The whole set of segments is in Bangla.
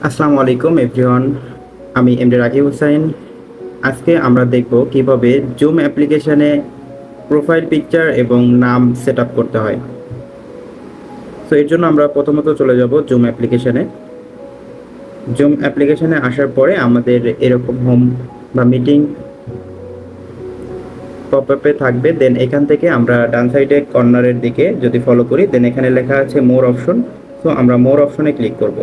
আসসালামু আলাইকুম এভরিওয়ান, আমি এমডি রাকিব হুসাইন। আজকে আমরা দেখব কিভাবে জুম অ্যাপ্লিকেশনে প্রোফাইল পিকচার এবং নাম সেট আপ করতে হয়। তো এর জন্য আমরা প্রথমত চলে যাব জুম অ্যাপ্লিকেশনে। জুম অ্যাপ্লিকেশনে আসার পরে আমাদের এরকম হোম বা মিটিং পপ আপে থাকবে। দেন এখান থেকে আমরা ডান সাইডে কর্নারের দিকে যদি ফলো করি, দেন এখানে লেখা আছে মোর অপশন। সো আমরা মোর অপশনে ক্লিক করব।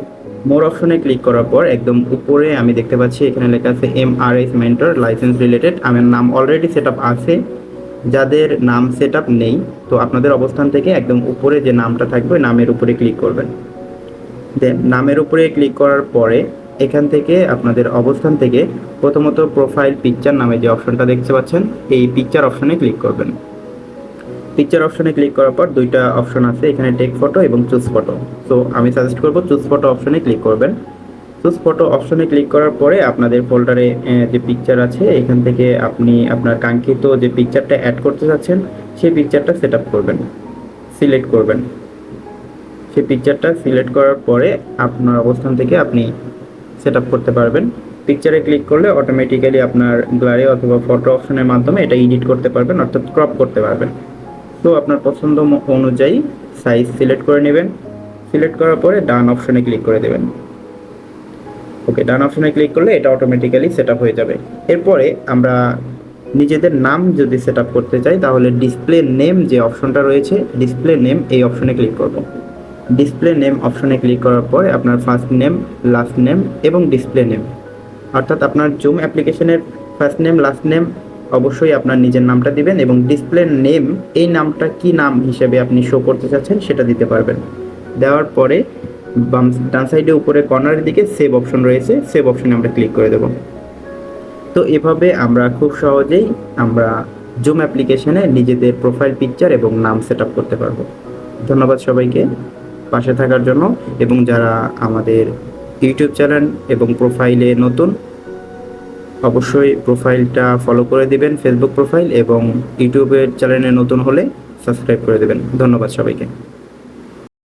মোর অপশনে ক্লিক করার পর একদম উপরে আমি দেখতে পাচ্ছি এখানে লেখা আছে MRS মেন্টর লাইসেন্স রিলেটেড। আমার নাম অলরেডি সেট আপ আছে। যাদের নাম সেট আপ নেই, তো আপনাদের অবস্থান থেকে একদম উপরে যে নামটা থাকবে নামের উপরে ক্লিক করবেন। দেন নামের উপরে ক্লিক করার পরে এখান থেকে আপনাদের অবস্থান থেকে প্রথমত প্রোফাইল পিকচার নামে যে অপশনটা দেখতে পাচ্ছেন, এই পিকচার অপশনে ক্লিক করবেন। পিকচার অপশনে ক্লিক করার পর দুইটা অপশন আছে, এখানে টেক ফটো এবং চুজ ফটো। সো আমি সাজেস্ট করব চুজ ফটো অপশনে ক্লিক করবেন। চুজ ফটো অপশনে ক্লিক করার পরে আপনাদের ফোল্ডারে যে পিকচার আছে, এখান থেকে আপনি আপনার কাঙ্ক্ষিত যে পিকচারটা অ্যাড করতে চাচ্ছেন সেই পিকচারটা সেট আপ করবেন, সিলেক্ট করবেন। সেই পিকচারটা সিলেক্ট করার পরে আপনার অবস্থান থেকে আপনি সেট আপ করতে পারবেন। পিকচারে ক্লিক করলে অটোমেটিক্যালি আপনার গ্যালারি অথবা ফটো অপশনের মাধ্যমে এটা এডিট করতে পারবেন, অর্থাৎ ক্রপ করতে পারবেন। তো আপনার পছন্দ অনুযায়ী সাইজ সিলেক্ট করে নেবেন। সিলেক্ট করার পরে ডান অপশনে ক্লিক করে দেবেন। ওকে, ডান অপশনে ক্লিক করলে এটা অটোমেটিক্যালি সেট আপ হয়ে যাবে। এরপরে আমরা নিজেদের নাম যদি সেট আপ করতে চাই, তাহলে ডিসপ্লে নেম যে অপশনটা রয়েছে, ডিসপ্লে নেম এই অপশনে ক্লিক করব। ডিসপ্লে নেম অপশনে ক্লিক করার পরে আপনার ফার্স্ট নেম, লাস্ট নেম এবং ডিসপ্লে নেম, অর্থাৎ আপনার জুম অ্যাপ্লিকেশনের ফার্স্ট নেম, লাস্ট নেম অবশ্যই আপনার নিজের নামটা দিবেন এবং ডিসপ্লে নেম এই নামটা কি নাম হিসেবে আপনি শো করতে চাচ্ছেন সেটা দিতে পারবেন। দেওয়ার পরে ডান সাইডে উপরে কর্নারের দিকে সেভ অপশন রয়েছে, সেভ অপশনে আমরা ক্লিক করে দেব। তো এভাবে আমরা খুব সহজেই আমরা জুম অ্যাপ্লিকেশনে নিজেদের প্রোফাইল পিকচার এবং নাম সেট আপ করতে পারবো। ধন্যবাদ সবাইকে পাশে থাকার জন্য, এবং যারা আমাদের ইউটিউব চ্যানেল এবং প্রোফাইলে নতুন, অবশ্যই প্রোফাইলটা ফলো করে দিবেন, ফেসবুক প্রোফাইল, এবং ইউটিউবের চ্যানেলে নতুন হলে সাবস্ক্রাইব করে দেবেন। ধন্যবাদ সবাইকে।